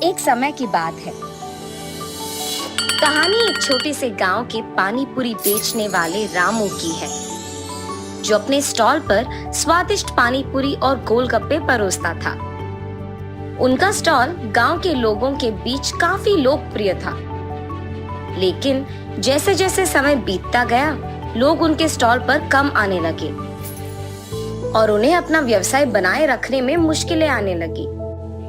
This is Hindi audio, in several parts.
एक समय की बात है। कहानी एक छोटे से गांव के पानी पूरी बेचने वाले रामू की है, जो अपने स्टॉल पर स्वादिष्ट पानी पूरी और गोलगप्पे परोसता था। उनका स्टॉल गांव के लोगों के बीच काफी लोकप्रिय था, लेकिन जैसे जैसे समय बीतता गया, लोग उनके स्टॉल पर कम आने लगे और उन्हें अपना व्यवसाय बनाए रखने में मुश्किलें आने लगी।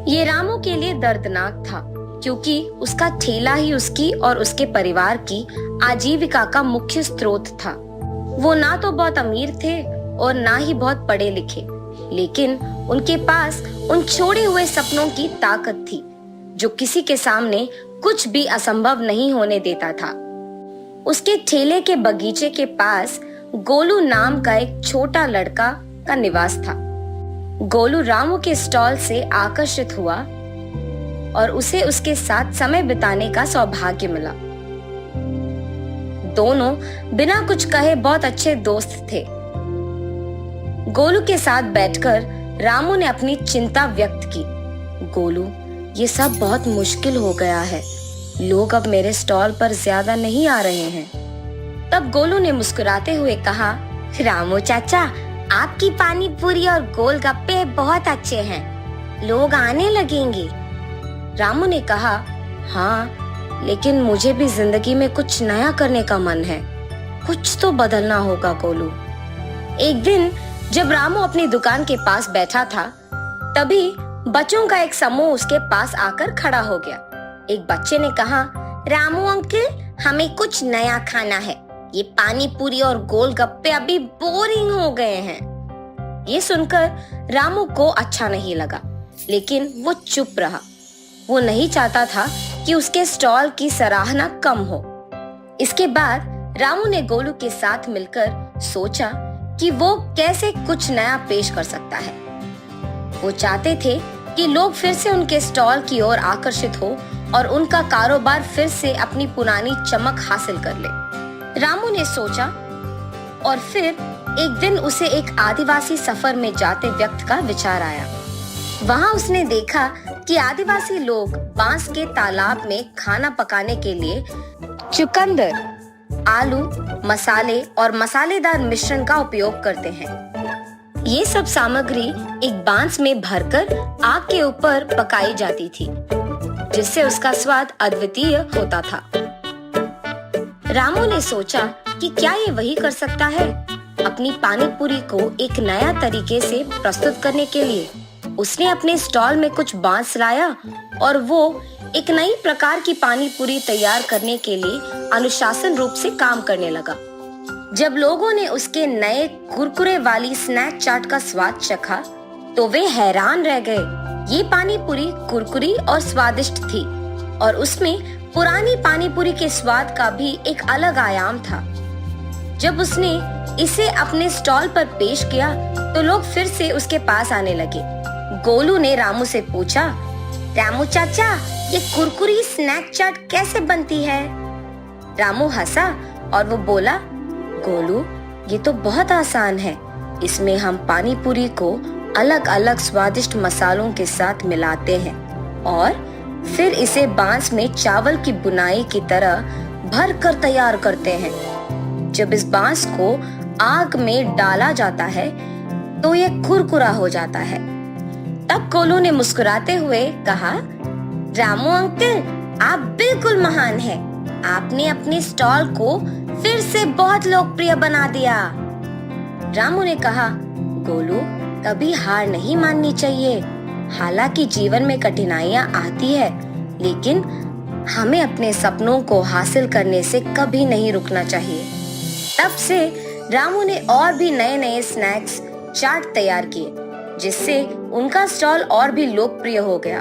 ये रामू के लिए दर्दनाक था, क्योंकि उसका ठेला ही उसकी और उसके परिवार की आजीविका का मुख्य स्रोत था। वो ना तो बहुत अमीर थे और ना ही बहुत पढ़े लिखे, लेकिन उनके पास उन छोड़े हुए सपनों की ताकत थी, जो किसी के सामने कुछ भी असंभव नहीं होने देता था। उसके ठेले के बगीचे के पास गोलू नाम का एक छोटा लड़का का निवास था। गोलू रामू के स्टॉल से आकर्षित हुआ और उसे उसके साथ समय बिताने का सौभाग्य मिला। दोनों बिना कुछ कहे बहुत अच्छे दोस्त थे। गोलू के साथ बैठकर रामू ने अपनी चिंता व्यक्त की। गोलू, ये सब बहुत मुश्किल हो गया है। लोग अब मेरे स्टॉल पर ज्यादा नहीं आ रहे हैं। तब गोलू ने मुस्कुराते हुए कहा, रामू चाचा, आपकी पानी पूरी और गोलगप्पे बहुत अच्छे हैं, लोग आने लगेंगे। रामू ने कहा, हाँ, लेकिन मुझे भी जिंदगी में कुछ नया करने का मन है। कुछ तो बदलना होगा गोलू। एक दिन जब रामू अपनी दुकान के पास बैठा था, तभी बच्चों का एक समूह उसके पास आकर खड़ा हो गया। एक बच्चे ने कहा, रामू अंकल, हमें कुछ नया खाना है। ये पानी पूरी और गोलगप्पे अभी बोरिंग हो गए हैं। ये सुनकर रामू को अच्छा नहीं लगा, लेकिन वो चुप रहा। वो नहीं चाहता था कि उसके स्टॉल की सराहना कम हो। इसके बाद रामू ने गोलू के साथ मिलकर सोचा कि वो कैसे कुछ नया पेश कर सकता है। वो चाहते थे कि लोग फिर से उनके स्टॉल की ओर आकर्षित हो और उनका कारोबार फिर से अपनी पुरानी चमक हासिल कर ले। रामू ने सोचा और फिर एक दिन उसे एक आदिवासी सफर में जाते व्यक्ति का विचार आया। वहाँ उसने देखा कि आदिवासी लोग बांस के तालाब में खाना पकाने के लिए चुकंदर, आलू, मसाले और मसालेदार मिश्रण का उपयोग करते हैं। ये सब सामग्री एक बांस में भरकर आग के ऊपर पकाई जाती थी, जिससे उसका स्वाद अद्वितीय होता था। रामू ने सोचा कि क्या ये वही कर सकता है। अपनी पानी पूरी को एक नया तरीके से प्रस्तुत करने के लिए उसने अपने स्टॉल में कुछ बांस लाया और वो एक नई प्रकार की पानी पूरी तैयार करने के लिए अनुशासन रूप से काम करने लगा। जब लोगों ने उसके नए कुरकुरे वाली स्नैक चाट का स्वाद चखा, तो वे हैरान रह गए। ये पानी पूरी कुरकुरी और स्वादिष्ट थी और उसमें पुरानी पानी पूरी के स्वाद का भी एक अलग आयाम था। जब उसने इसे अपने स्टॉल पर पेश किया, तो लोग फिर से उसके पास आने लगे। गोलू ने रामू से पूछा, रामू चाचा, ये कुरकुरी स्नैक चाट कैसे बनती है? रामू हंसा और वो बोला, गोलू, ये तो बहुत आसान है। इसमें हम पानी पूरी को अलग अलग स्वादिष्ट मसालों के साथ मिलाते हैं और फिर इसे बांस में चावल की बुनाई की तरह भर कर तैयार करते हैं। जब इस बांस को आग में डाला जाता है, तो ये कुरकुरा हो जाता है। तब गोलू ने मुस्कुराते हुए कहा, रामू अंकल, आप बिल्कुल महान हैं। आपने अपने स्टॉल को फिर से बहुत लोकप्रिय बना दिया। रामू ने कहा, गोलू, कभी हार नहीं माननी चाहिए। हालांकि जीवन में कठिनाइयां आती है, लेकिन हमें अपने सपनों को हासिल करने से कभी नहीं रुकना चाहिए। तब से रामू ने और भी नए नए स्नैक्स चाट तैयार किए, जिससे उनका स्टॉल और भी लोकप्रिय हो गया।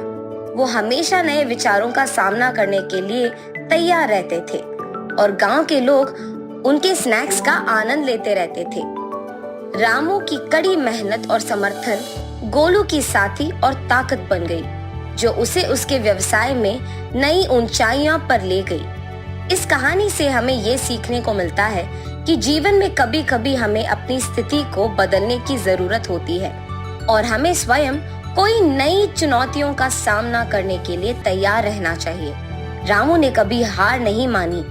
वो हमेशा नए विचारों का सामना करने के लिए तैयार रहते थे और गांव के लोग उनके स्नैक्स का आनंद लेते रहते थे। रामू की कड़ी मेहनत और समर्थन गोलू की साथी और ताकत बन गई, जो उसे उसके व्यवसाय में नई ऊंचाइयों पर ले गई। इस कहानी से हमें ये सीखने को मिलता है कि जीवन में कभी कभी हमें अपनी स्थिति को बदलने की जरूरत होती है और हमें स्वयं कोई नई चुनौतियों का सामना करने के लिए तैयार रहना चाहिए। रामू ने कभी हार नहीं मानी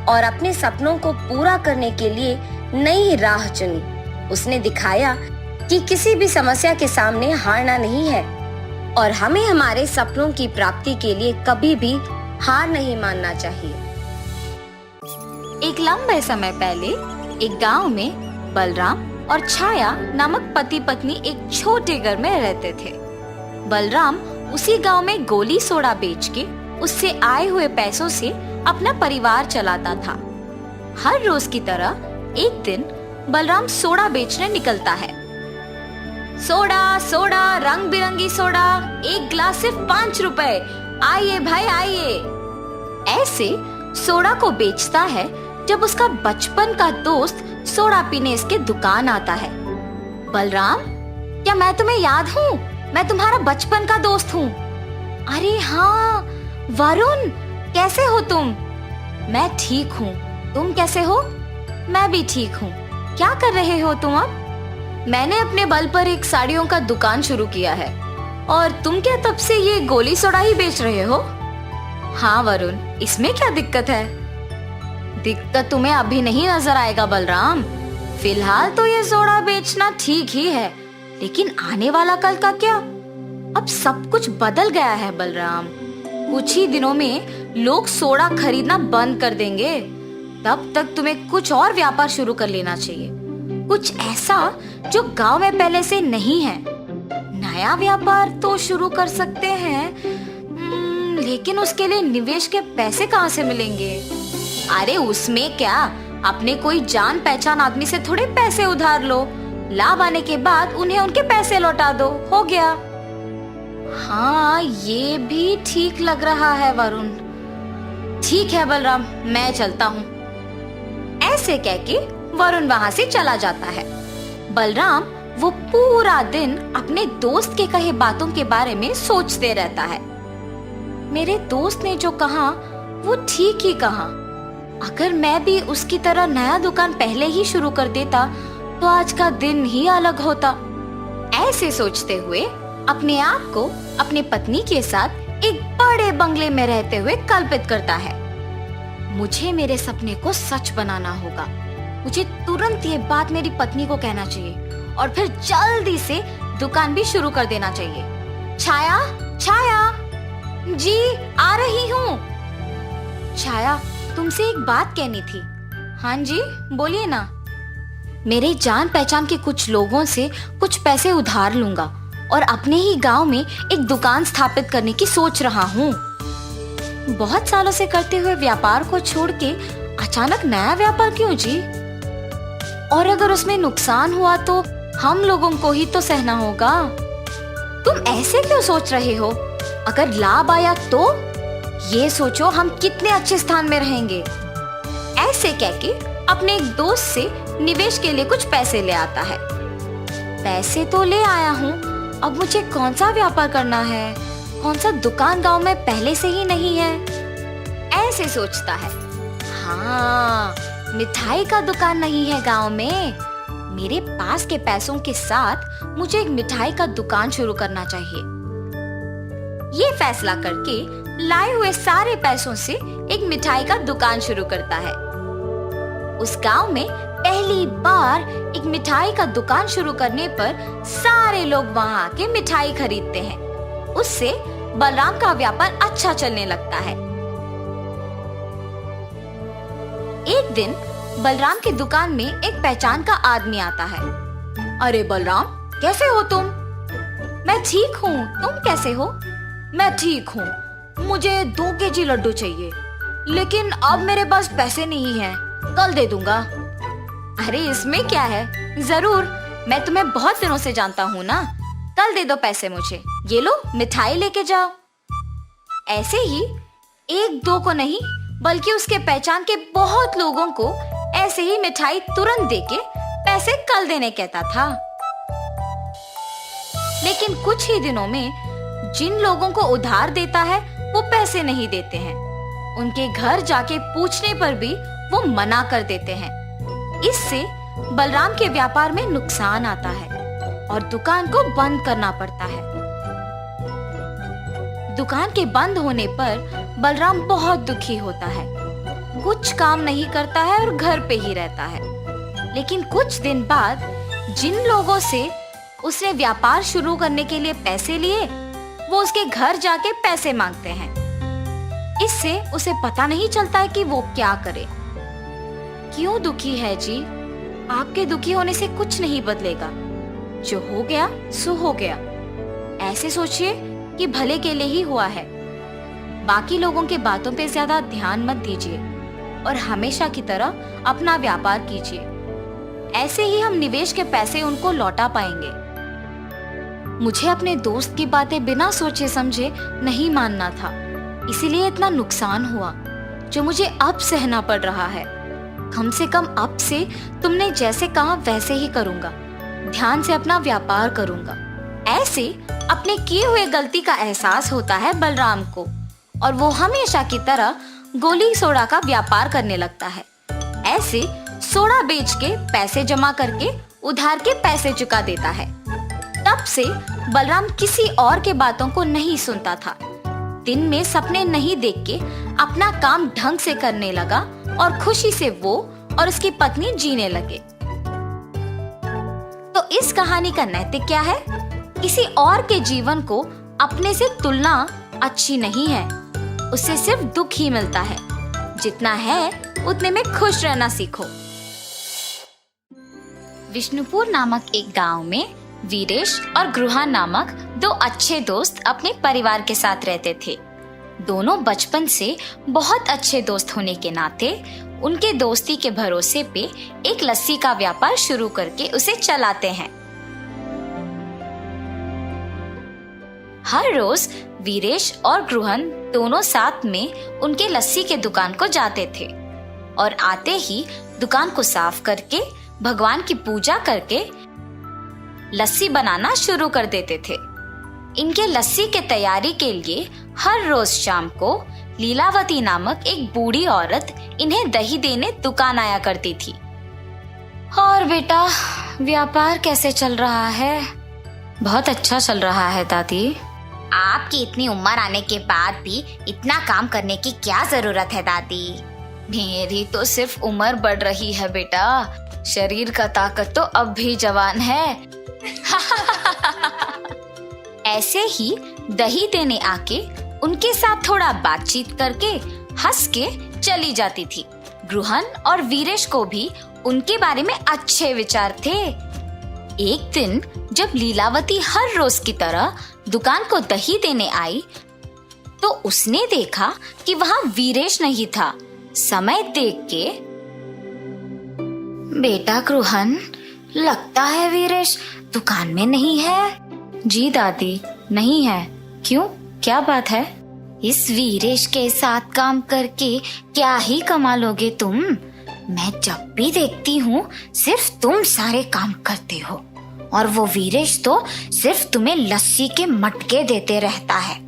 और अपने सपनों को पूरा करने के लिए नई राह चुनी। उसने दिखाया कि किसी भी समस्या के सामने हारना नहीं है और हमें हमारे सपनों की प्राप्ति के लिए कभी भी हार नहीं मानना चाहिए। एक लंबे समय पहले एक गांव में बलराम और छाया नामक पति पत्नी एक छोटे घर में रहते थे। बलराम उसी गांव में गोली सोडा बेच के उससे आए हुए पैसों से अपना परिवार चलाता था। हर रोज की तरह एक दिन बलराम सोडा बेचने निकलता है। सोडा सोडा रंग बिरंगी सोडा, एक गिलास सिर्फ 5 रुपए, आइए भाई आइए। ऐसे सोडा को बेचता है जब उसका बचपन का दोस्त सोडा पीने इसके दुकान आता है। बलराम, क्या मैं तुम्हें याद हूँ? मैं तुम्हारा बचपन का दोस्त हूँ। अरे हाँ वरुण, कैसे हो तुम? मैं ठीक हूँ, तुम कैसे हो? मैं भी ठीक हूँ। क्या कर रहे हो तुम अब? मैंने अपने बल पर एक साड़ियों का दुकान शुरू किया है। और तुम क्या तब से ये गोली सोडा ही बेच रहे हो? हाँ वरुण, इसमें क्या दिक्कत है? दिक्कत तुम्हें अभी नहीं नजर आएगा बलराम। फिलहाल तो ये सोडा बेचना ठीक ही है, लेकिन आने वाला कल का क्या? अब सब कुछ बदल गया है बलराम। कुछ ही दिनों में लोग सोडा खरीदना बंद कर देंगे। तब तक तुम्हें कुछ और व्यापार शुरू कर लेना चाहिए, कुछ ऐसा जो गांव में पहले से नहीं है। नया व्यापार तो शुरू कर सकते हैं, लेकिन उसके लिए निवेश के पैसे कहाँ से मिलेंगे? अरे उसमें क्या, अपने कोई जान पहचान आदमी से थोड़े पैसे उधार लो, लाभ आने के बाद उन्हें उनके पैसे लौटा दो, हो गया। हाँ ये भी ठीक लग रहा है वरुण। ठीक है बलराम, मैं चलता हूँ। ऐसे कह के वरुण वहाँ से चला जाता है। बलराम वो पूरा दिन अपने दोस्त के कहे बातों के बारे में सोचते रहता है। मेरे दोस्त ने जो कहा वो ठीक ही कहा। अगर मैं भी उसकी तरह नया दुकान पहले ही शुरू कर देता तो आज का दिन ही अलग होता। ऐसे सोचते हुए अपने आप को अपनी पत्नी के साथ एक बड़े बंगले में रहते हुए कल्पित करता है। मुझे मेरे सपने को सच बनाना होगा। मुझे तुरंत ये बात मेरी पत्नी को कहना चाहिए और फिर जल्दी से दुकान भी शुरू कर देना चाहिए। छाया, छाया जी आ रही हूँ। छाया, तुमसे एक बात कहनी थी। हाँ जी बोलिए ना। मेरे जान पहचान के कुछ लोगों से कुछ पैसे उधार लूंगा और अपने ही गांव में एक दुकान स्थापित करने की सोच रहा हूँ। बहुत सालों से करते हुए व्यापार को छोड़ के अचानक नया व्यापार क्यों जी? और अगर उसमें नुकसान हुआ तो हम लोगों को ही तो सहना होगा। तुम ऐसे क्यों सोच रहे हो? अगर लाभ आया तो ये सोचो हम कितने अच्छे स्थान में रहेंगे। ऐसे कह के अपने एक दोस्त से निवेश के लिए कुछ पैसे ले आता है। पैसे तो ले आया हूँ, अब मुझे कौन सा व्यापार करना है? कौन सा दुकान गांव में पहले से ही नहीं है? ऐसे सोचता है। हाँ, मिठाई का दुकान नहीं है गांव में। मेरे पास के पैसों के साथ मुझे एक मिठाई का दुकान शुरू करना चाहिए। ये फैसला करके लाए हुए सारे पैसों से एक मिठाई का दुकान शुरू करता है। उस गांव में पहली बार एक मिठाई का दुकान शुरू करने पर सारे लोग वहां आके मिठाई खरीदते हैं। उससे बलराम का व्यापार अच्छा चलने लगता है। एक दिन बलराम की दुकान में एक पहचान का आदमी आता है। अरे बलराम, कैसे हो तुम? मैं ठीक हूँ, तुम कैसे हो? मैं ठीक हूँ। मुझे 2 केजी लड्डू चाहिए, लेकिन अब मेरे पास पैसे नहीं हैं। कल दे दूंगा। अरे इसमें क्या है, जरूर, मैं तुम्हें बहुत दिनों से जानता हूँ ना। कल दे दो पैसे मुझे। ये लो मिठाई लेके जाओ। ऐसे ही 1-2 को नहीं बल्कि उसके पहचान के बहुत लोगों को ऐसे ही मिठाई तुरंत देके पैसे कल देने कहता था। लेकिन कुछ ही दिनों में जिन लोगों को उधार देता है वो पैसे नहीं देते हैं। उनके घर जाके पूछने पर भी वो मना कर देते हैं। इससे बलराम के व्यापार में नुकसान आता है और दुकान को बंद करना पड़ता है। दुकान के बंद होने पर बलराम बहुत दुखी होता है। कुछ काम नहीं करता है और घर पे ही रहता है। लेकिन कुछ दिन बाद जिन लोगों से उसने व्यापार शुरू करने के लिए पैसे लिए, वो उसके घर जाके पैसे मांगते हैं। इससे उसे पता नहीं चलता है कि वो क्या करे। क्यों दुखी है जी? आपके दुखी होने से कुछ नहीं बदलेगा। जो हो गया सो हो गया। ऐसे सोचिए कि भले के लिए ही हुआ है। बाकी लोगों के बातों पे ज्यादा ध्यान मत दीजिए और हमेशा की तरह अपना व्यापार कीजिए। ऐसे ही हम निवेश के पैसे उनको लौटा पाएंगे। मुझे अपने दोस्त की बातें बिना सोचे समझे नहीं मानना था, इसीलिए इतना नुकसान हुआ जो मुझे अब सहना पड़ रहा है। कम से कम अब से तुमने जैसे कहा वैसे ही करूंगा। ध्यान से अपना व्यापार करूंगा। ऐसे अपने किए हुए गलती का एहसास होता है बलराम को और वो हमेशा की तरह गोली सोडा का व्यापार करने लगता है। ऐसे सोडा बेच के पैसे जमा करके उधार के पैसे चुका देता है। तब से बलराम किसी और के बातों को नहीं सुनता था। दिन में सपने नहीं देख के अपना काम ढंग से करने लगा और खुशी से वो और उसकी पत्नी जीने लगे। तो इस कहानी का नैतिक क्या है? किसी और के जीवन को अपने से तुलना अच्छी नहीं है। उससे सिर्फ दुख ही मिलता है। जितना है उतने में खुश रहना सीखो। विष्णुपुर नामक एक गांव में वीरेश और गृहा नामक दो अच्छे दोस्त अपने परिवार के साथ रहते थे। दोनों बचपन से बहुत अच्छे दोस्त होने के नाते उनके दोस्ती के भरोसे पे एक लस्सी का व्यापार शुरू करके उसे चलाते हैं। हर रोज वीरेश और गृहन दोनों साथ में उनके लस्सी के दुकान को जाते थे और आते ही दुकान को साफ करके भगवान की पूजा करके लस्सी बनाना शुरू कर देते थे। इनके लस्सी के तैयारी के लिए हर रोज शाम को लीलावती नामक एक बूढ़ी औरत इन्हें दही देने दुकान आया करती थी। और बेटा, व्यापार कैसे चल रहा है? बहुत अच्छा चल रहा है दादी। आपकी इतनी उम्र आने के बाद भी इतना काम करने की क्या जरूरत है दादी? मेरी तो सिर्फ उम्र बढ़ रही है बेटा, शरीर का ताकत तो अब भी जवान है। ऐसे ही दही देने आके उनके साथ थोड़ा बातचीत करके हंस के चली जाती थी। गृहन और वीरेश को भी उनके बारे में अच्छे विचार थे। एक दिन जब लीलावती हर रोज की तरह दुकान को दही देने आई तो उसने देखा कि वहाँ वीरेश नहीं था। समय देख के, बेटा गृहन, लगता है वीरेश दुकान में नहीं है। जी दादी, नहीं है। क्यों, क्या बात है? इस वीरेश के साथ काम करके क्या ही कमा लोगे तुम? मैं जब भी देखती हूँ सिर्फ तुम सारे काम करते हो और वो वीरेश तो सिर्फ तुम्हें लस्सी के मटके देते रहता है।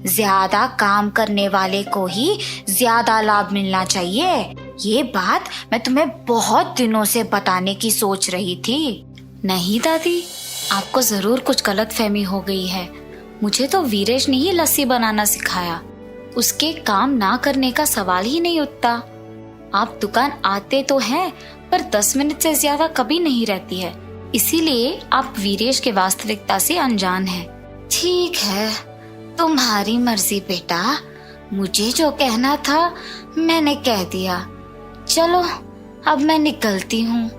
ज्यादा काम करने वाले को ही ज्यादा लाभ मिलना चाहिए। ये बात मैं तुम्हें बहुत दिनों से बताने की सोच रही थी। नहीं दादी, आपको जरूर कुछ गलतफहमी हो गई है। मुझे तो वीरेश ने ही लस्सी बनाना सिखाया। उसके काम ना करने का सवाल ही नहीं उठता। आप दुकान आते तो हैं पर 10 मिनट से ज्यादा कभी नहीं रहती है, इसीलिए आप वीरेश के वास्तविकता से अनजान हैं। ठीक है, तुम्हारी मर्जी बेटा। मुझे जो कहना था मैंने कह दिया। चलो अब मैं निकलती हूँ।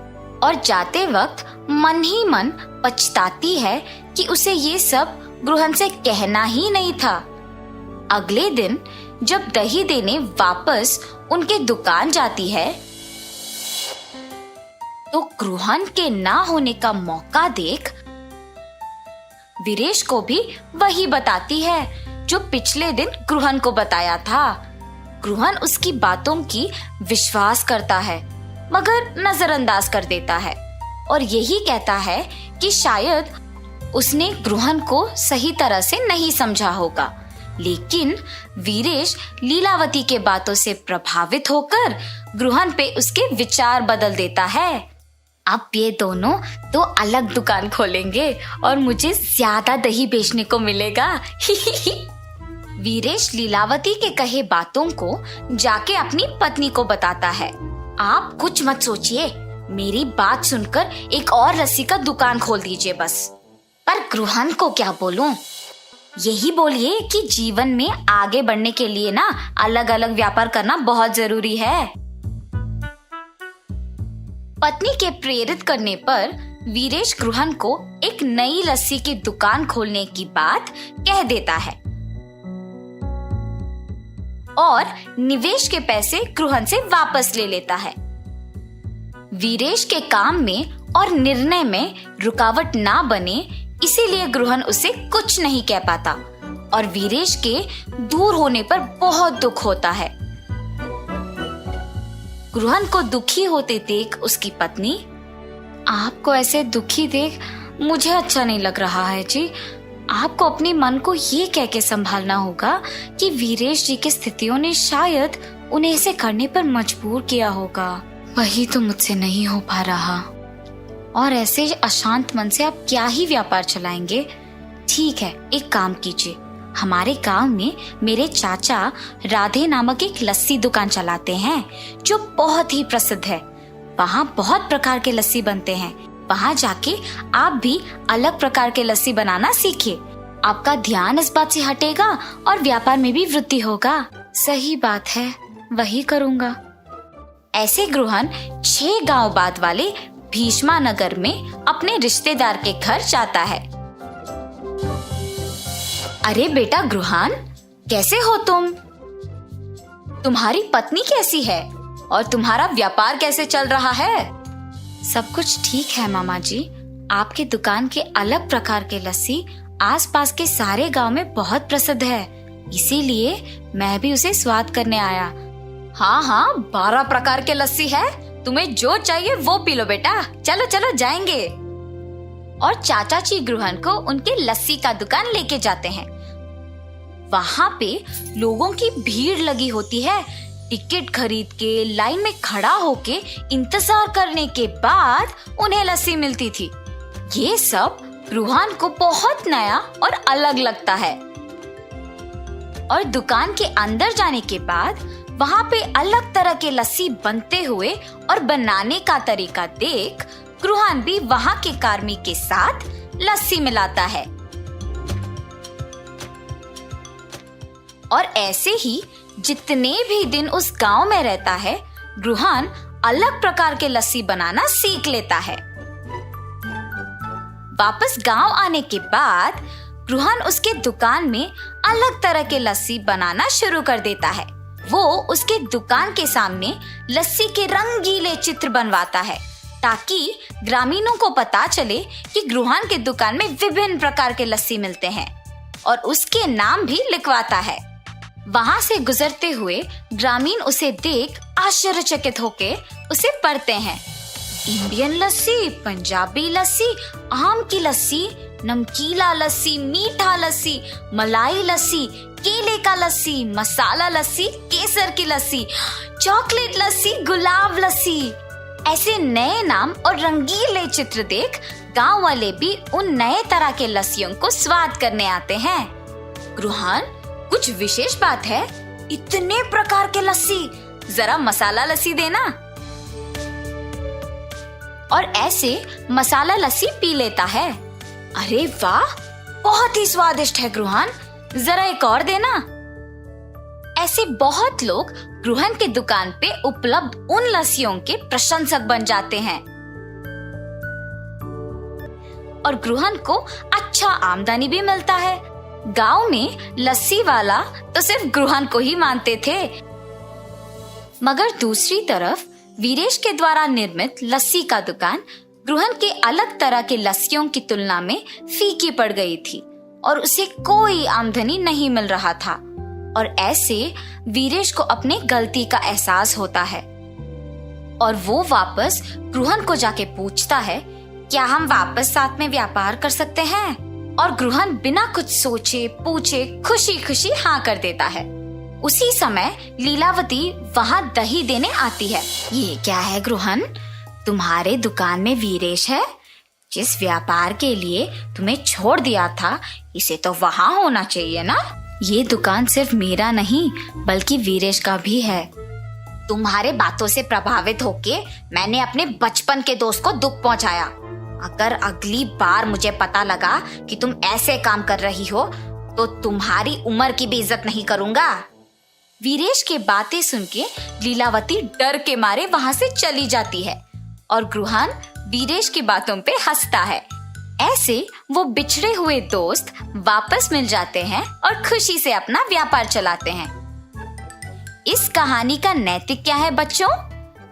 और जाते वक्त मन ही मन पछताती है कि उसे ये सब गृहन से कहना ही नहीं था। अगले दिन जब दही देने वापस उनके दुकान जाती है तो गृहन के ना होने का मौका देख वीरेश को भी वही बताती है जो पिछले दिन गृहन को बताया था। गृहन उसकी बातों की विश्वास करता है मगर नजरअंदाज कर देता है और यही कहता है कि शायद उसने गृहन को सही तरह से नहीं समझा होगा। लेकिन वीरेश लीलावती के बातों से प्रभावित होकर गृहन पे उसके विचार बदल देता है। अब ये दोनों तो अलग दुकान खोलेंगे और मुझे ज्यादा दही बेचने को मिलेगा। वीरेश लीलावती के कहे बातों को जाके अपनी पत्नी को बताता है। आप कुछ मत सोचिए, मेरी बात सुनकर एक और लस्सी का दुकान खोल दीजिए बस। पर गृहन को क्या बोलूं? यही बोलिए कि जीवन में आगे बढ़ने के लिए ना अलग अलग व्यापार करना बहुत जरूरी है। पत्नी के प्रेरित करने पर वीरेश गृहन को एक नई लस्सी की दुकान खोलने की बात कह देता है और निवेश के पैसे गृहन से वापस ले लेता है। वीरेश के काम में और निर्णय में रुकावट ना बने, इसीलिए गृहन उसे कुछ नहीं कह पाता और वीरेश के दूर होने पर बहुत दुख होता है। गृहन को दुखी होते देख उसकी पत्नी, आपको ऐसे दुखी देख मुझे अच्छा नहीं लग रहा है जी। आपको अपने मन को ये कह के संभालना होगा कि वीरेश जी की स्थितियों ने शायद उन्हें ऐसे करने पर मजबूर किया होगा। वही तो मुझसे नहीं हो पा रहा और ऐसे अशांत मन से आप क्या ही व्यापार चलाएंगे। ठीक है, एक काम कीजिए, हमारे गांव में मेरे चाचा राधे नामक एक लस्सी दुकान चलाते हैं जो बहुत ही प्रसिद्ध है। वहाँ बहुत प्रकार के लस्सी बनते हैं। वहाँ जाके आप भी अलग प्रकार के लस्सी बनाना सीखिए। आपका ध्यान इस बात से हटेगा और व्यापार में भी वृद्धि होगा। सही बात है, वही करूँगा। ऐसे गृहन 6 गांव बाद वाले भीष्मा नगर में अपने रिश्तेदार के घर जाता है। अरे बेटा गृहन, कैसे हो तुम? तुम्हारी पत्नी कैसी है और तुम्हारा व्यापार कैसे चल रहा है? सब कुछ ठीक है मामा जी। आपके दुकान के अलग प्रकार के लस्सी आसपास के सारे गांव में बहुत प्रसिद्ध है, इसीलिए मैं भी उसे स्वाद करने आया। हाँ, 12 प्रकार के लस्सी है। तुम्हें जो चाहिए वो पी लो बेटा। चलो चलो जाएंगे। और चाचा जी गृहन को उनके लस्सी का दुकान लेके जाते हैं। वहाँ पे लोगों की भीड़ लगी होती है। टिकट खरीद के लाइन में खड़ा होके इंतजार करने के बाद उन्हें लस्सी मिलती थी। ये सब गृहन को बहुत नया और अलग लगता है। और दुकान के अंदर जाने के बाद वहाँ पे अलग तरह के लस्सी बनते हुए और बनाने का तरीका देख गृहन भी वहाँ के कार्मिक के साथ लस्सी मिलाता है। और ऐसे ही जितने भी दिन उस गांव में रहता है, गृहन अलग प्रकार के लस्सी बनाना सीख लेता है। वापस गांव आने के बाद गृहन उसके दुकान में अलग तरह के लस्सी बनाना शुरू कर देता है। वो उसके दुकान के सामने लस्सी के रंगीले चित्र बनवाता है ताकि ग्रामीणों को पता चले कि गृहन के दुकान में विभिन्न प्रकार के लस्सी मिलते हैं, और उसके नाम भी लिखवाता है। वहां से गुजरते हुए ग्रामीण उसे देख आश्चर्यचकित होके उसे पढ़ते हैं। इंडियन लस्सी, पंजाबी लस्सी, आम की लस्सी, नमकीला लस्सी, मीठा लस्सी, मलाई लस्सी, केले का लस्सी, मसाला लस्सी, केसर की लस्सी, चॉकलेट लस्सी, गुलाब लस्सी। ऐसे नए नाम और रंगीले चित्र देख गांव वाले भी उन नए तरह के लस्सियों को स्वाद करने आते हैं। गृहन, कुछ विशेष बात है? इतने प्रकार के लस्सी, जरा मसाला लस्सी देना। और ऐसे मसाला लस्सी पी लेता है। अरे वाह, बहुत ही स्वादिष्ट है गृहन, जरा एक और देना। ऐसे बहुत लोग गृहन के दुकान पे उपलब्ध उन लस्सियों के प्रशंसक बन जाते हैं और गृहन को अच्छा आमदनी भी मिलता है। गांव में लस्सी वाला तो सिर्फ गृहन को ही मानते थे, मगर दूसरी तरफ वीरेश के द्वारा निर्मित लस्सी का दुकान गृहन के अलग तरह के लस्सियों की तुलना में फीकी पड़ गई थी और उसे कोई आमदनी नहीं मिल रहा था। और ऐसे वीरेश को अपने गलती का एहसास होता है और वो वापस गृहन को जाके पूछता है, क्या हम वापस साथ में व्यापार कर सकते हैं? और गृहन बिना कुछ सोचे पूछे खुशी खुशी हाँ कर देता है। उसी समय लीलावती वहाँ दही देने आती है। ये क्या है गृहन, तुम्हारे दुकान में वीरेश है? जिस व्यापार के लिए तुम्हें छोड़ दिया था, इसे तो वहाँ होना चाहिए ना। ये दुकान सिर्फ मेरा नहीं बल्कि वीरेश का भी है। तुम्हारे बातों से प्रभावित होके मैंने अपने बचपन के दोस्त को दुख पहुंचाया। अगर अगली बार मुझे पता लगा कि तुम ऐसे काम कर रही हो तो तुम्हारी उम्र की भी इज्जत नहीं करूंगा। वीरेश की बातें सुन के लीलावती डर के मारे वहां से चली जाती है और गृहान वीरेश की बातों पे हंसता है। ऐसे वो बिछड़े हुए दोस्त वापस मिल जाते हैं और खुशी से अपना व्यापार चलाते हैं। इस कहानी का नैतिक क्या है बच्चों?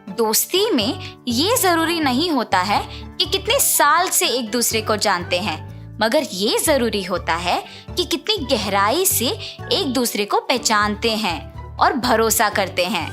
दोस्ती में ये जरूरी नहीं होता है कि कितने साल से एक दूसरे को जानते हैं, मगर ये जरूरी होता है कि कितनी गहराई से एक दूसरे को पहचानते हैं और भरोसा करते हैं।